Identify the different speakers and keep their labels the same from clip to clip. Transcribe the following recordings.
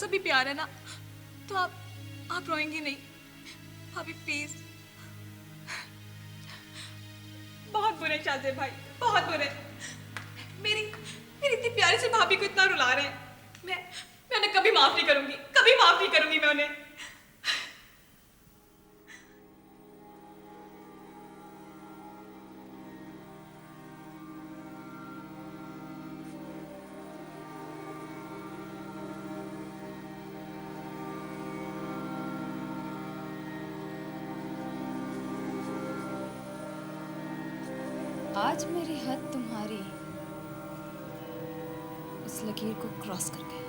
Speaker 1: भी प्यार है ना, तो आप रोएंगी नहीं भाभी, प्लीज। बहुत बुरे शाहजेब भाई, बहुत बुरे। मेरी मेरी इतनी प्यारी सी भाभी को इतना रुला रहे हैं। मैं उन्हें कभी माफ नहीं करूंगी, कभी माफ नहीं करूंगी मैं उन्हें।
Speaker 2: आज मेरी हद तुम्हारी उस लकीर को क्रॉस कर गई।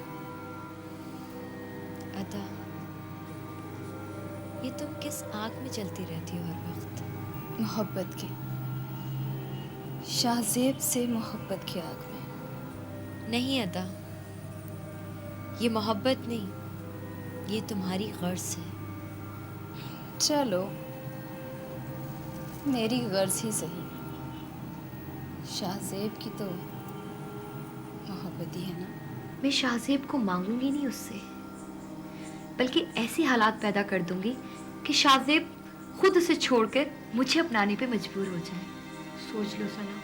Speaker 3: अदा, ये तुम किस आग में जलती रहती हो हर वक्त?
Speaker 2: मोहब्बत की, शाहजेब से मोहब्बत की आग में।
Speaker 3: नहीं अदा, ये मोहब्बत नहीं, ये तुम्हारी गर्ज है।
Speaker 2: चलो, मेरी गर्ज ही सही, शाहजेब की तो मोहब्बत ही है ना।
Speaker 4: मैं शाहजेब को मांगूंगी नहीं उससे, बल्कि ऐसी हालात पैदा कर दूंगी कि शाहजेब खुद उसे छोड़कर मुझे अपनाने पे मजबूर हो जाए।
Speaker 5: सोच लो सना,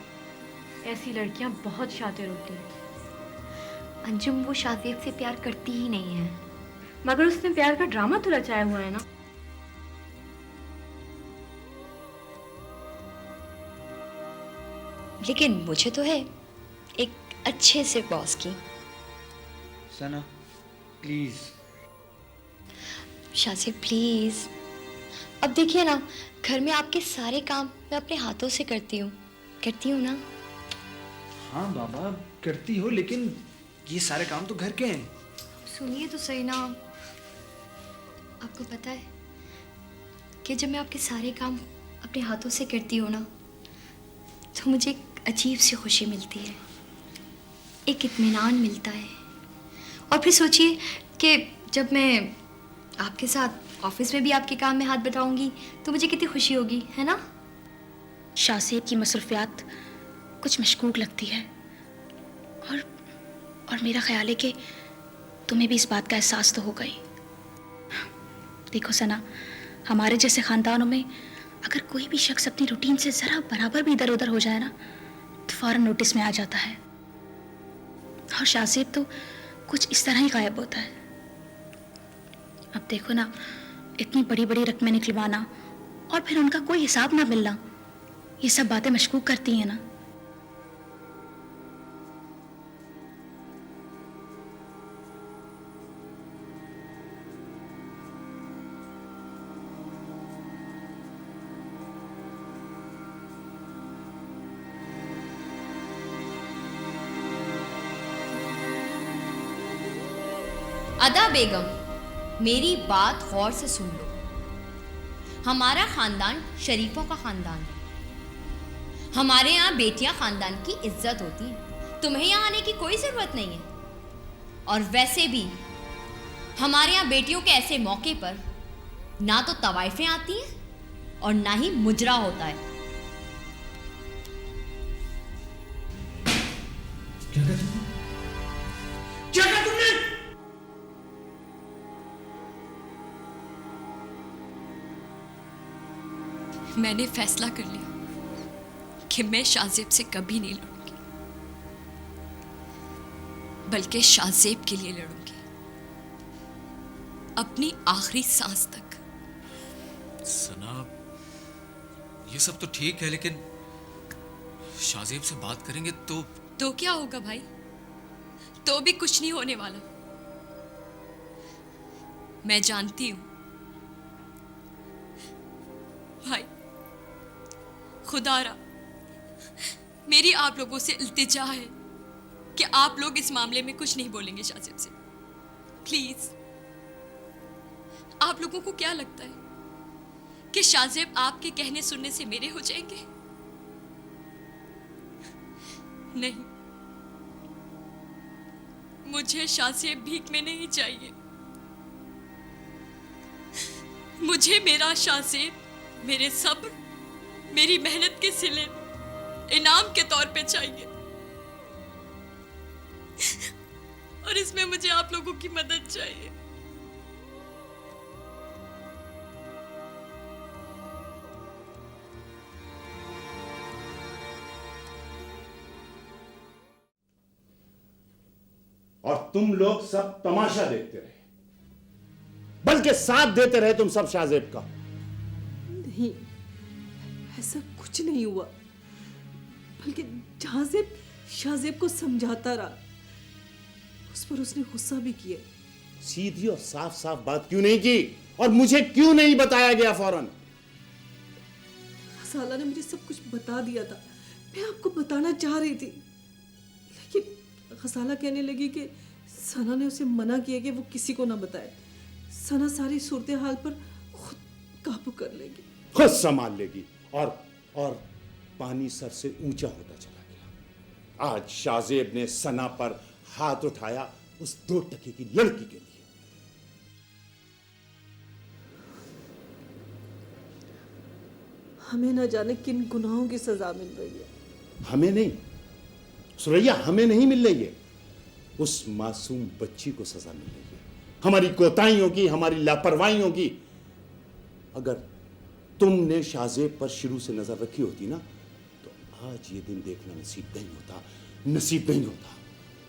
Speaker 5: ऐसी लड़कियां बहुत शातिर होती हैं।
Speaker 4: अंजुम वो शाहजेब से प्यार करती ही नहीं है।
Speaker 5: मगर उसने प्यार का ड्रामा तो रचाया हुआ है ना।
Speaker 3: लेकिन मुझे तो है एक अच्छे से बॉस की।
Speaker 6: सना प्लीज।
Speaker 3: शाहजेब प्लीज, अब देखिए ना, घर में आपके सारे काम मैं अपने हाथों से करती हूँ ना।
Speaker 6: हाँ बाबा करती हो, लेकिन ये सारे काम तो घर के हैं।
Speaker 3: सुनिए तो सही ना, आपको पता है कि जब मैं आपके सारे काम अपने हाथों से करती हूँ ना, तो मुझे एक अजीब सी खुशी मिलती है, एक इत्मीनान मिलता है। और फिर सोचिए कि जब मैं आपके साथ ऑफिस में भी आपके काम में हाथ बटाऊंगी तो मुझे कितनी खुशी होगी, है ना?
Speaker 7: शाहजेब की मसरूफियात कुछ मशकूक लगती है, और मेरा ख्याल है कि तुम्हें भी इस बात का एहसास तो होगा ही। देखो सना, हमारे जैसे ख़ानदानों में अगर कोई भी शख्स अपनी रूटीन से ज़रा बराबर भी इधर उधर हो जाए ना, तो फ़ौरन नोटिस में आ जाता है। और शाहजेब तो कुछ इस तरह ही गायब होता है। अब देखो ना, इतनी बड़ी बड़ी रकमें निकलवाना और फिर उनका कोई हिसाब ना मिलना, ये सब बातें मशकूक करती हैं ना।
Speaker 3: अदा बेगम, मेरी बात गौर से सुन लो। हमारा खानदान शरीफों का खानदान है। हमारे यहाँ बेटियां खानदान की इज्जत होती हैं। तुम्हें यहाँ आने की कोई जरूरत नहीं है। और वैसे भी हमारे यहाँ बेटियों के ऐसे मौके पर ना तो तवाइफें आती हैं और ना ही मुजरा होता है।
Speaker 6: क्या कहा तुमने? क्या कहा तुमने?
Speaker 1: मैंने फैसला कर लिया कि मैं शाहजेब से कभी नहीं लड़ूंगी, बल्कि शाहजेब के लिए लड़ूंगी अपनी आखिरी सांस तक।
Speaker 8: सना, ये सब तो ठीक है, लेकिन शाहजेब से बात करेंगे तो
Speaker 1: क्या होगा भाई? तो भी कुछ नहीं होने वाला। मैं जानती हूं भाई, खुदारा मेरी आप लोगों से इल्तिजा है कि आप लोग इस मामले में कुछ नहीं बोलेंगे शाहजेब से। प्लीज, आप लोगों को क्या लगता है कि शाहजेब आपके कहने सुनने से मेरे हो जाएंगे? नहीं, मुझे शाहजेब भीख में नहीं चाहिए। मुझे मेरा शाहजेब मेरे सब्र, मेरी मेहनत के सिले इनाम के तौर पे चाहिए। और इसमें मुझे आप लोगों की मदद चाहिए।
Speaker 9: और तुम लोग सब तमाशा देखते रहे, बल्कि साथ देते रहे तुम सब शाहजेब का।
Speaker 10: नहीं, ऐसा कुछ नहीं हुआ, बल्कि जहां से शाहजेब को समझाता रहा उस पर उसने गुस्सा भी किया।
Speaker 9: सीधी और साफ साफ बात क्यों नहीं की, और मुझे क्यों नहीं बताया गया फौरन?
Speaker 10: खसाला ने मुझे सब कुछ बता दिया था, मैं आपको बताना चाह रही थी, लेकिन खसाला कहने लगी कि सना ने उसे मना किया कि वो किसी को ना बताए। सना सारी सूरत हाल पर खुद काबू कर लेगी,
Speaker 9: खुद संभाल लेगी, और पानी सर से ऊंचा होता चला गया। आज शाहजेब ने सना पर हाथ उठाया उस 2 टके की लड़की के लिए।
Speaker 10: हमें न जाने किन गुनाहों की सजा मिल रही है।
Speaker 9: हमें नहीं सुरैया, हमें नहीं मिल रही है, उस मासूम बच्ची को सजा मिल रही है, हमारी कोताहियों की, हमारी लापरवाहियों की। अगर तुमने शाहजेब पर शुरू से नजर रखी होती ना, तो आज ये दिन देखना नसीब नहीं होता, नसीब नहीं होता।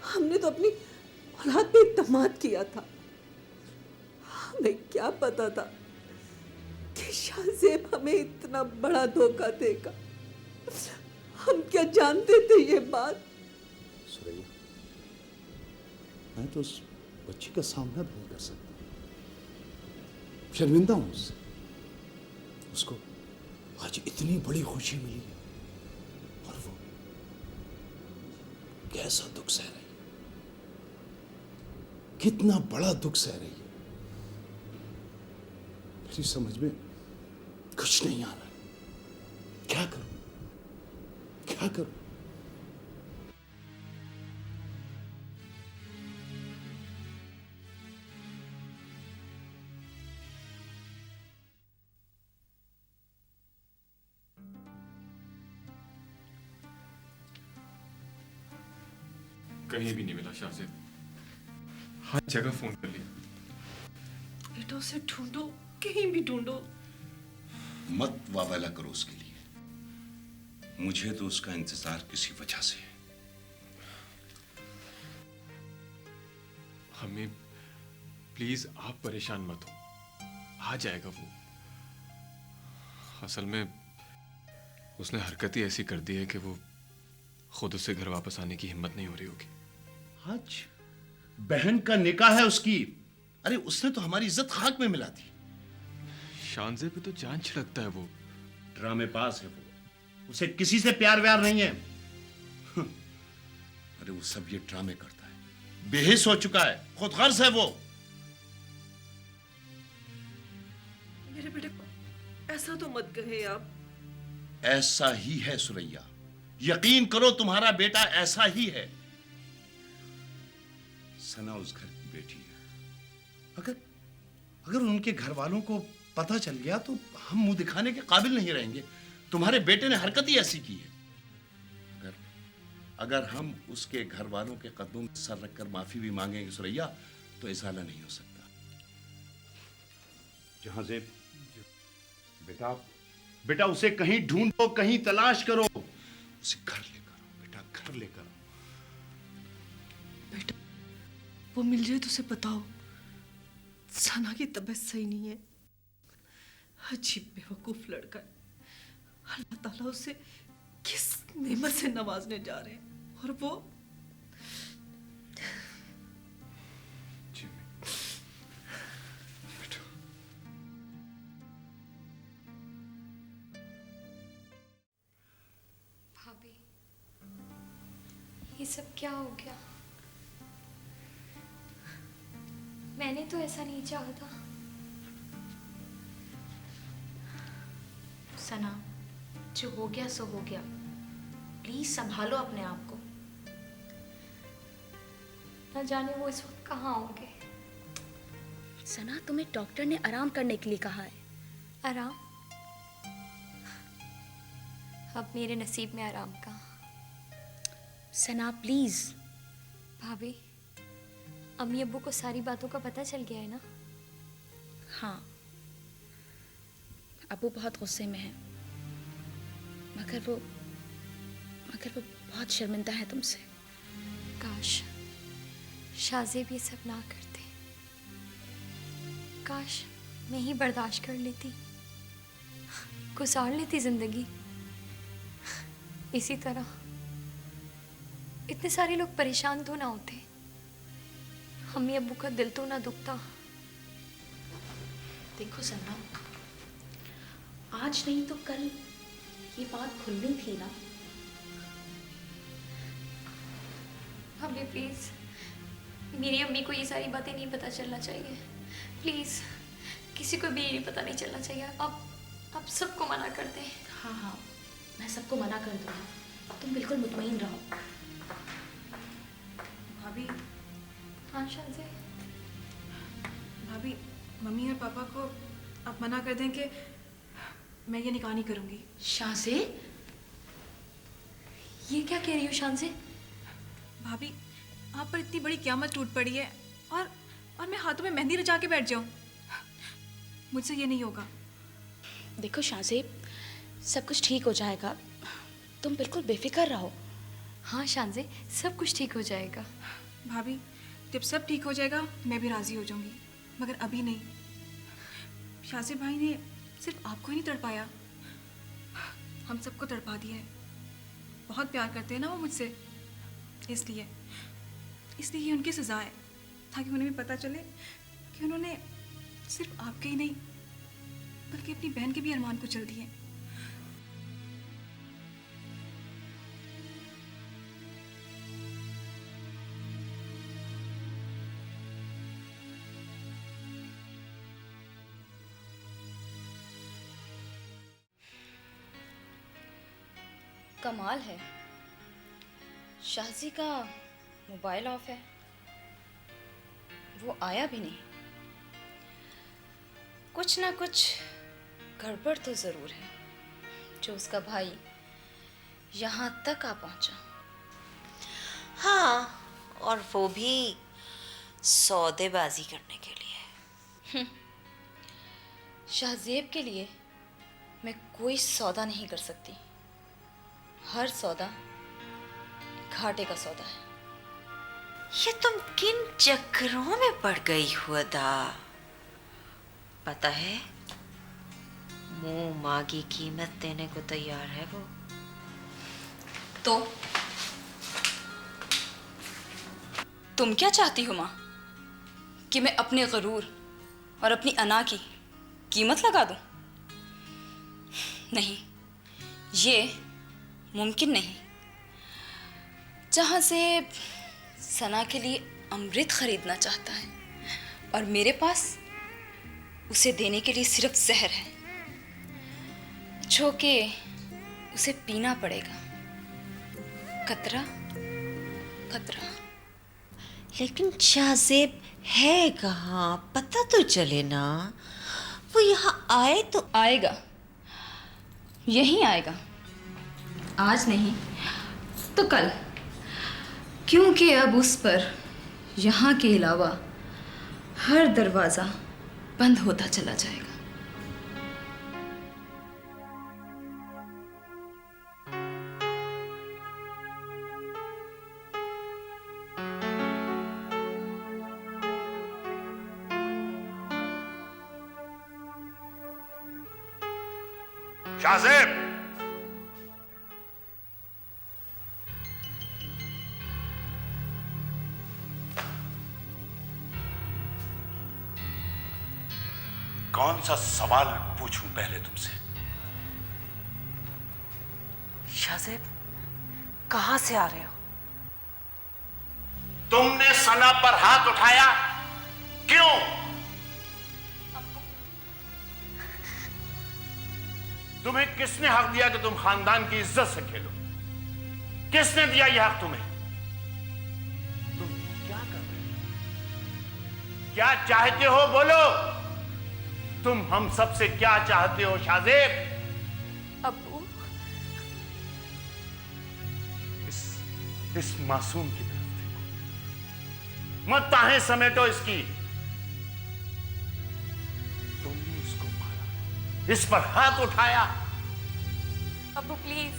Speaker 10: हमने तो अपनी औलाद पे इत्तेमाद किया था, हमें क्या पता था कि शाहजेब हमें इतना बड़ा धोखा देगा। हम क्या जानते थे ये बात?
Speaker 9: सुरैया, मैं तो उस बच्ची का सामना भी नहीं कर सकता, शर्मिंदा हूं उससे। उसको आज इतनी बड़ी खुशी मिली है, और वो कैसा दुख सह रही है, कितना बड़ा दुख सह रही है। मेरी समझ में कुछ नहीं आ रहा है, क्या करूं, क्या करूं?
Speaker 11: कहीं भी नहीं मिला शाहजेब, हर जगह फोन कर लिया।
Speaker 10: बेटा उसे ढूंढो, कहीं भी ढूंढो।
Speaker 9: मत वावैला करो उसके लिए, मुझे तो उसका इंतजार किसी वजह से है।
Speaker 11: हमें प्लीज आप परेशान मत हो, आ जाएगा वो। असल में उसने हरकत ही ऐसी कर दी है कि वो खुद उसे घर वापस आने की हिम्मत नहीं हो रही होगी।
Speaker 9: आज बहन का निकाह है उसकी, अरे उसने तो हमारी इज्जत खाक में मिला दी।
Speaker 11: शानजे पे तो जान छिड़कता है वो।
Speaker 9: ड्रामेबाज है वो, उसे किसी से प्यार व्यार नहीं है। अरे वो सब ये ड्रामे करता है, बेहिस हो चुका है, खुद गर्ज है वो।
Speaker 10: मेरे बेटे को ऐसा तो मत कहे आप।
Speaker 9: ऐसा ही है सुरैया, यकीन करो तुम्हारा बेटा ऐसा ही है। सना उस घर की बेटी है, अगर उनके घर वालों को पता चल गया तो हम मुंह दिखाने के काबिल नहीं रहेंगे। तुम्हारे बेटे ने हरकत ही ऐसी की है। अगर हम उसके घर वालों के कदमों में सर रखकर माफी भी मांगेंगे सुरैया, तो इजाला नहीं हो सकता। जहांजेब, बेटा उसे कहीं ढूंढो, कहीं तलाश करो, उसे घर लेकर आओ बेटा, घर लेकर आओ।
Speaker 10: बेटा वो मिल जाए तो उसे बताओ सना की तबीयत सही नहीं है, अजीब बेवकूफ लड़का है। अल्लाह ताला उसे किस नेमत से नवाजने जा रहे हैं, और वो
Speaker 4: भाभी, ये सब क्या हो गया? मैंने तो ऐसा नहीं चाहा था।
Speaker 7: सना, जो हो गया सो हो गया, प्लीज संभालो अपने आप को।
Speaker 4: न जाने वो इस वक्त कहाँ होंगे।
Speaker 7: सना, तुम्हें डॉक्टर ने आराम करने के लिए कहा है।
Speaker 4: आराम? अब मेरे नसीब में आराम का।
Speaker 7: सना प्लीज।
Speaker 4: भाभी, अम्मी अब्बू को सारी बातों का पता चल गया है ना?
Speaker 7: हाँ, अबू बहुत गुस्से में है, मगर वो बहुत शर्मिंदा है तुमसे।
Speaker 4: काश शाज़ेब ये सब ना करते, काश मैं ही बर्दाश्त कर लेती, गुजार लेती जिंदगी। इसी तरह इतने सारे लोग परेशान तो ना होते, अम्मी अब्बू का दिल तो ना दुखता।
Speaker 7: देखो सन्ना, आज नहीं तो कल ये बात खुलनी थी ना।
Speaker 4: अम्मी प्लीज, मेरी अम्मी को ये सारी बातें नहीं पता चलना चाहिए, प्लीज किसी को भी ये पता नहीं चलना चाहिए। अब सबको मना कर दें।
Speaker 7: हाँ हाँ, मैं सबको मना कर दूँगी, तुम बिल्कुल मुतमईन रहो।
Speaker 1: भाभी,
Speaker 4: हाँ शाज़े।
Speaker 1: भाभी, मम्मी और पापा को आप मना कर दें कि मैं ये निकाह नहीं करूँगी।
Speaker 7: शाज़े,
Speaker 4: ये क्या कह रही हो शाज़े?
Speaker 1: भाभी, आप पर इतनी बड़ी क़यामत टूट पड़ी है और मैं हाथों में मेहंदी रचा के बैठ जाऊँ? मुझसे ये नहीं होगा।
Speaker 7: देखो शाज़े, सब कुछ ठीक हो जाएगा, तुम बिल्कुल बेफिक्र रहो।
Speaker 4: हाँ शाज़े, सब कुछ ठीक हो जाएगा।
Speaker 1: भाभी, जब सब ठीक हो जाएगा मैं भी राज़ी हो जाऊंगी, मगर अभी नहीं। शाज़ेब भाई ने सिर्फ आपको ही नहीं तड़पाया, हम सबको तड़पा दिया है। बहुत प्यार करते हैं ना वो मुझसे, इसलिए ये उनकी सज़ा है, ताकि उन्हें भी पता चले कि उन्होंने सिर्फ आपके ही नहीं बल्कि अपनी बहन के भी अरमान को चल दिए।
Speaker 2: कमाल है, शाहजी का मोबाइल ऑफ है, वो आया भी नहीं। कुछ ना कुछ गड़बड़ तो ज़रूर है जो उसका भाई यहाँ तक आ पहुँचा।
Speaker 12: हाँ, और वो भी सौदेबाजी करने के लिए।
Speaker 2: शाहजेब के लिए मैं कोई सौदा नहीं कर सकती, हर सौदा घाटे का सौदा है।
Speaker 12: ये तुम किन चक्करों में पड़ गई हो अदा? पता है, मुंह मांगी कीमत देने को तैयार है वो।
Speaker 2: तो तुम क्या चाहती हो माँ, कि मैं अपने गरूर और अपनी अना की कीमत लगा दूं? नहीं, ये मुमकिन नहीं। जहाँ से सना के लिए अमृत खरीदना चाहता है और मेरे पास उसे देने के लिए सिर्फ जहर है, जो कि उसे पीना पड़ेगा, कतरा कतरा।
Speaker 12: लेकिन शाहजेब है कहाँ, पता तो चले ना। वो यहाँ आए तो
Speaker 2: आएगा, यहीं आएगा, आज नहीं तो कल, क्योंकि अब उस पर यहाँ के अलावा हर दरवाज़ा बंद होता चला जाएगा।
Speaker 9: शाहजेब, कौन सा सवाल पूछूं पहले तुमसे?
Speaker 12: शाहजेब, कहाँ से आ रहे हो?
Speaker 9: तुमने सना पर हाथ उठाया क्यों? तुम्हें किसने हक दिया कि तुम खानदान की इज्जत से खेलो? किसने दिया यह हक तुम्हें? तुम क्या कर रहे हो? क्या चाहते हो बोलो? तुम हम सब से क्या चाहते हो शाहजेब?
Speaker 4: अब्बू,
Speaker 9: इस मासूम की तरफ देखो। मत ताहें समेटो इसकी। तुमने इसको मारा, इस पर हाथ उठाया।
Speaker 4: अब्बू प्लीज,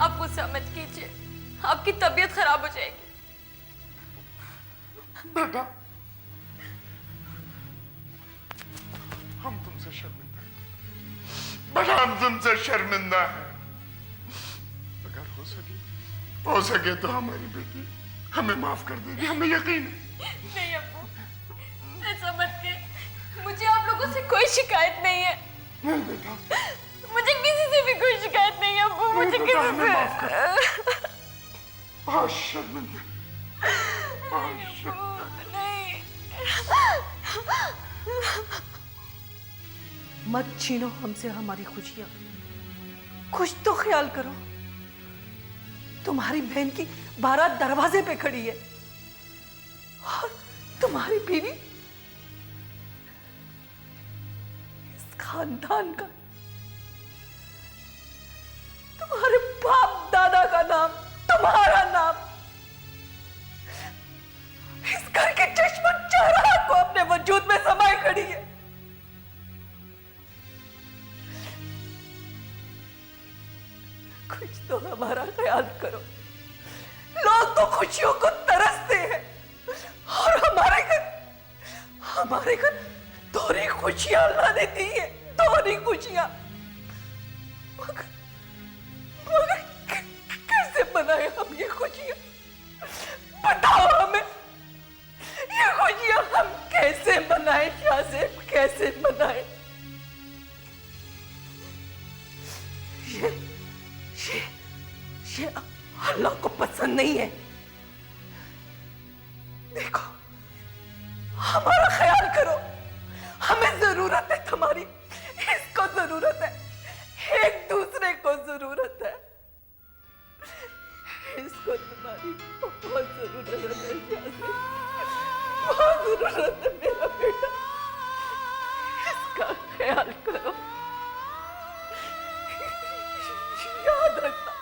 Speaker 4: आप गुस्सा मत कीजिए, आपकी तबीयत खराब हो जाएगी।
Speaker 13: बेटा, हम तुमसे शर्मिंदा हैं। बेटा, हम तुमसे शर्मिंदा हैं। अगर हो सके तो हमारी बेटी हमें माफ कर देगी, हमें यकीन है।
Speaker 4: नहीं अब्बू, ऐसा मत के। मुझे आप लोगों से कोई शिकायत नहीं है।
Speaker 13: नहीं बेटा,
Speaker 4: मुझे किसी से भी कोई शिकायत नहीं है अब्बू, मुझे किसी से।
Speaker 13: माफ कर। बहुत शर्मिंदा, बहुत शर्मिंदा।
Speaker 4: नहीं,
Speaker 10: मत छीनो हमसे हमारी खुशियां। कुछ तो ख्याल करो, तुम्हारी बहन की बारात दरवाजे पे खड़ी है और तुम्हारी बीवी इस खानदान का, तुम्हारे बाप दादा का नाम, तुम्हारा नाम, इस घर के दुश्मन चाराह को अपने वजूद में समाये खड़ी है। कुछ तो हमारा ख्याल करो। लोग तो खुशियों को तरसते हैं और हमारे घर दोहरी खुशियां अल्लाह ने दी है, दोहरी खुशियां। मगर कैसे बनाए हम ये खुशियां? बताओ हमें, ये खुशियां हम कैसे बनाए शाहज़ेब, कैसे बनाए? ये अल्लाह को पसंद नहीं है। देखो, हमारा ख्याल करो, हमें जरूरत है तुम्हारी, इसको जरूरत है, एक दूसरे को जरूरत है, इसको तुम्हारी बहुत जरूरत है शाहज़ेब, बहुत जरूरत है मेरा बेटा, इसका ख्याल करो। याद रखना,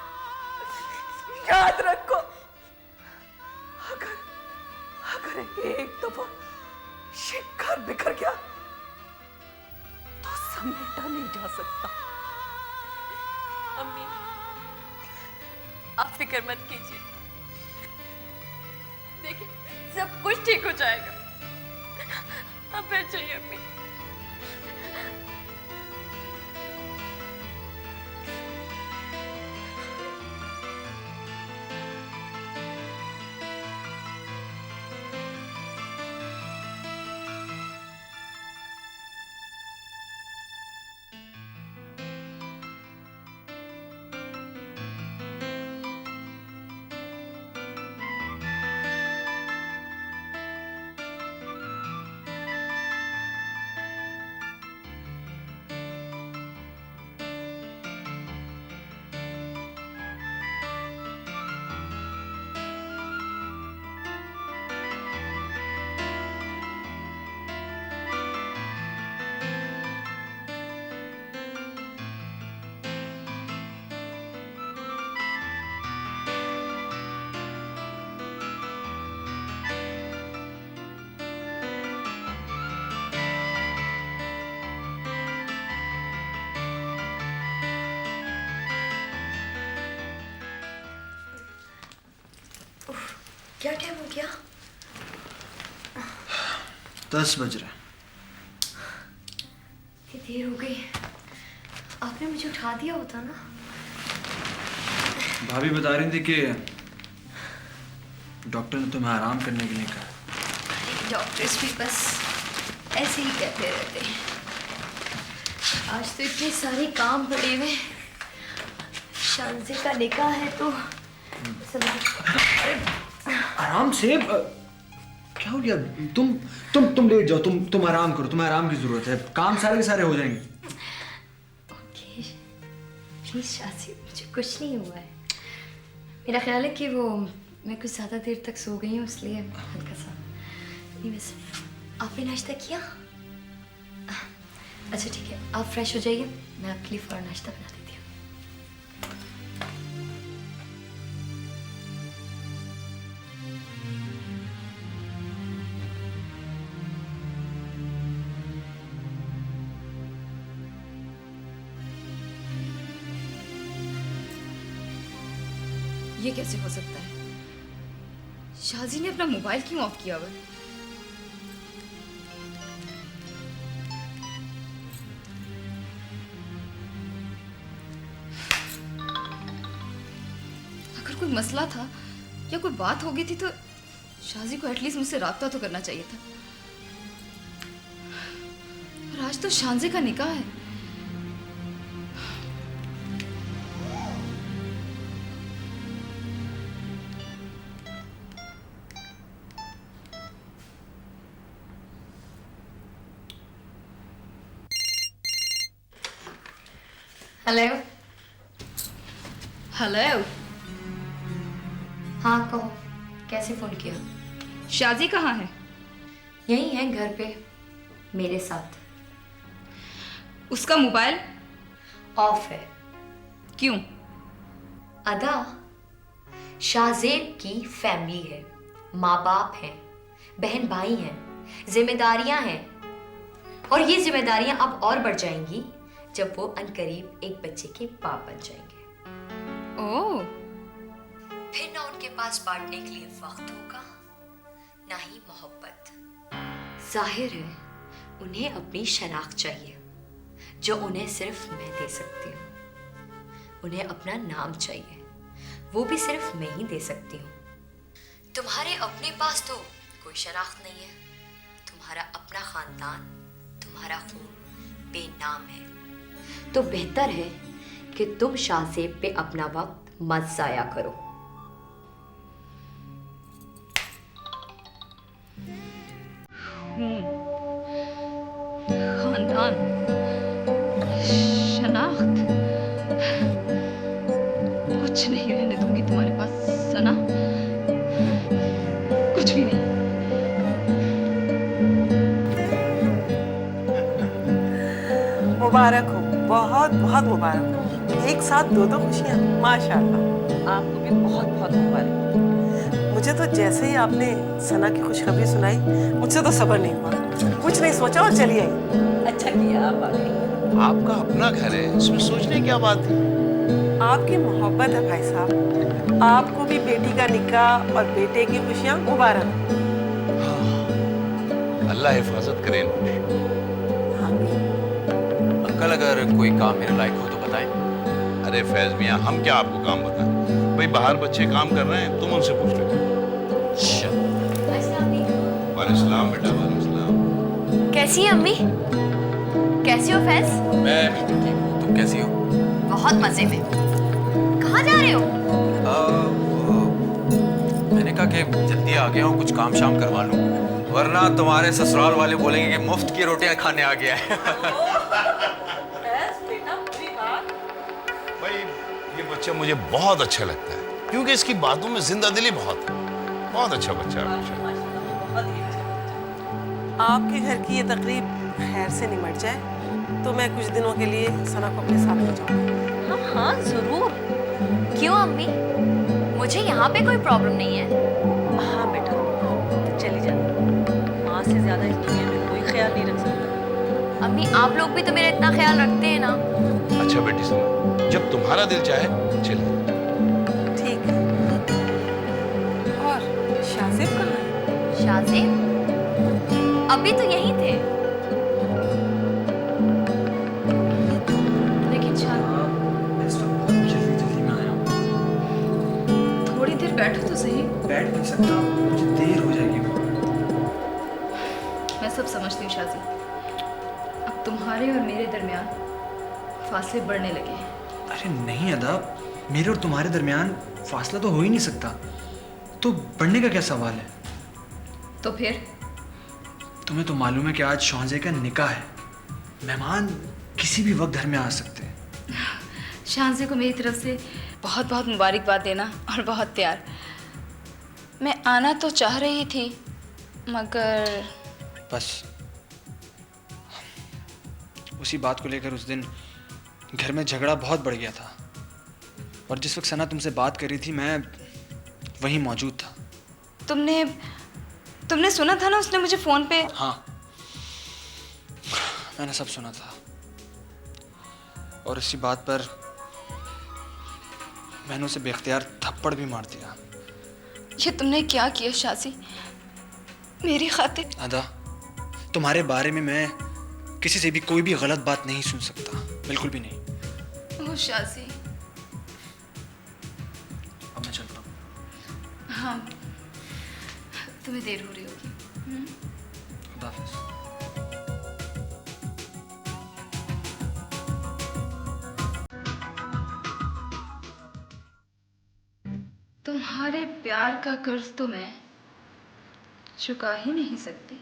Speaker 10: याद रखो, अगर एक दफा ये घर बिखर गया तो समेटा नहीं जा सकता।
Speaker 4: अम्मी, आप फिक्र मत कीजिए, देखिए सब कुछ ठीक हो जाएगा। आप बैठ जाइए अम्मी। क्या टाइम हो गया?
Speaker 6: 10 बज रहे।
Speaker 4: इतनी देर हो गई, आपने मुझे उठा दिया होता ना।
Speaker 6: भाभी बता रही थी कि डॉक्टर ने तुम्हें आराम करने के लिए कहा।
Speaker 4: डॉक्टर्स भी बस ऐसे ही कहते रहते हैं। आज तो इतने सारे काम पड़े हुए, शानज़े का निकाह है तो
Speaker 6: आराम से क्या हो गया? तुम लेट जाओ, तुम आराम करो, तुम्हें आराम की जरूरत है, काम सारे के सारे हो जाएंगे।
Speaker 4: ओके प्लीज शाज़ी, मुझे कुछ नहीं हुआ है। मेरा ख्याल है कि वो मैं कुछ ज़्यादा देर तक सो गई हूँ, इसलिए हल्का सा। नहीं वैसे आपने नाश्ता किया? अच्छा ठीक है, आप फ्रेश हो जाइए, मैं आपके लिए फ़ौरन नाश्ता बना देती हूँ।
Speaker 2: ये कैसे हो सकता है? शाजी ने अपना मोबाइल क्यों ऑफ किया हुआ है? अगर कोई मसला था या कोई बात हो गई थी तो शाजी को एटलीस्ट मुझसे राब्ता तो करना चाहिए था। और आज तो शांजे का निकाह है।
Speaker 4: हेलो।
Speaker 2: हेलो।
Speaker 4: हाँ कहो, कैसे फोन किया?
Speaker 2: शाजी कहाँ है?
Speaker 4: यही है घर पे मेरे साथ।
Speaker 2: उसका मोबाइल
Speaker 4: ऑफ है।
Speaker 2: क्यों?
Speaker 4: अदा, शाहजेब की फैमिली है, माँ बाप हैं, बहन भाई हैं, जिम्मेदारियां हैं, और ये जिम्मेदारियां अब और बढ़ जाएंगी जब वो अनकरीब एक बच्चे के बाप बन जाएंगे।
Speaker 2: ओह।
Speaker 4: फिर ना उनके पास बांटने के लिए वक्त होगा, ना ही मोहब्बत। जाहिर है उन्हें अपनी शनाख्त चाहिए, जो उन्हें सिर्फ मैं दे सकती हूँ। उन्हें अपना नाम चाहिए, वो भी सिर्फ मैं ही दे सकती हूँ। तुम्हारे अपने पास तो कोई शनाख्त नहीं है। तुम्हारा अपना खानदान, तुम्हारा खून बेनाम है। तो बेहतर है कि तुम शाहजेब पे अपना वक्त मत जाया करो।
Speaker 2: खानदान, शनाख्त, कुछ नहीं रहने दूंगी तुम्हारे पास सना, कुछ भी नहीं।
Speaker 10: मुबारक हो, बहुत बहुत मुबारक हो। एक साथ दो दो खुशियाँ, माशाल्लाह। आपको भी बहुत बहुत मुबारक। मुझे तो जैसे ही आपने सना की खुशखबरी सुनाई, मुझसे तो सब्र नहीं हुआ। कुछ नहीं सोचा और चली आई। अच्छा किया आप आ गई।
Speaker 9: आपका अपना घर है, इसमें सोचने की क्या बात है?
Speaker 10: आपकी मोहब्बत है भाई साहब। आपको भी बेटी का निकाह और बेटे की खुशियाँ मुबारक।
Speaker 14: अल्लाह हिफाजत करे। अंकल, अगर कोई काम मेरे लायक हो तो बताएं।
Speaker 9: अरे फैज मियाँ, हम क्या आपको काम बताएं? भाई बाहर बच्चे काम कर रहे हैं, तुम उनसे पूछ लो। वालेकुम बेटा, वालेकुम।
Speaker 4: कैसी है अम्मी? कैसी हो फैज?
Speaker 8: मैं बिल्कुल ठीक हूँ, तुम कैसी हो?
Speaker 4: बहुत मजे में। कहाँ जा रहे हो?
Speaker 8: मैंने कहा कि जल्दी आ गया हूँ, कुछ काम शाम करवा लूँ, वरना तुम्हारे ससुराल वाले बोलेंगे कि मुफ्त की रोटियां खाने आ गया है।
Speaker 9: भाई ये बच्चा मुझे बहुत अच्छा लगता है, क्योंकि इसकी बातों में जिंदा दिली बहुत है। बहुत अच्छा बच्चा है।
Speaker 10: आपके घर की ये तकरीब खैर से निमट जाए तो मैं कुछ दिनों के लिए सना को अपने साथ ले जाऊंगी।
Speaker 4: हाँ हाँ जरूर। क्यों अम्मी? मुझे यहाँ पे कोई प्रॉब्लम नहीं है।
Speaker 10: हाँ बेटा, चली जाना। माँ से ज्यादा इस दुनिया में कोई ख्याल नहीं रख सकता।
Speaker 4: अम्मी आप लोग भी तो मेरा इतना ख्याल रखते हैं ना।
Speaker 9: अच्छा बेटी सुनो, जब तुम्हारा दिल चाहे चलिए।
Speaker 10: ठीक है। और शाहजेब कहाँ है?
Speaker 4: शाहजेब अभी तो यहीं थे, लेकिन
Speaker 6: जल्दी में आया हूँ।
Speaker 2: थोड़ी देर बैठो तो सही।
Speaker 6: बैठ नहीं सकता, मुझे देर हो जाएगी।
Speaker 2: मैं सब समझती हूँ शाजी। अब तुम्हारे और मेरे दरमियान फासले बढ़ने लगे हैं।
Speaker 6: अरे नहीं अदा, मेरे और तुम्हारे दरमियान फासला तो हो ही नहीं सकता, तो बढ़ने का क्या सवाल है?
Speaker 2: तो फिर?
Speaker 6: तुम्हें तो मालूम है कि आज शौंजे का निकाह है। मेहमान किसी भी वक्त घर में आ सकते हैं।
Speaker 2: शांजे को मेरी तरफ से बहुत बहुत मुबारकबाद देना और बहुत प्यार। मैं आना तो चाह रही थी, मगर
Speaker 6: बस उसी बात को लेकर उस दिन घर में झगड़ा बहुत बढ़ गया था, और जिस वक्त सना तुमसे बात कर रही थी मैं वहीं मौजूद था।
Speaker 2: तुमने सुना था ना उसने मुझे फोन पे?
Speaker 6: हाँ, मैंने सब सुना था, और इसी बात पर मैंने उसे बेख्तियार थप्पड़ भी मार दिया।
Speaker 2: ये तुमने क्या किया शाजी? मेरी खातिर?
Speaker 6: अदा, तुम्हारे बारे में मैं किसी से भी कोई भी गलत बात नहीं सुन सकता, बिल्कुल भी नहीं।
Speaker 2: ओह शाजी।
Speaker 6: अब मैं चलता हूँ।
Speaker 2: हाँ, तुम्हें देर हो रही होगी।
Speaker 6: खुदा हाफिज़।
Speaker 2: तुम्हारे प्यार का कर्ज तो मैं चुका ही नहीं सकती।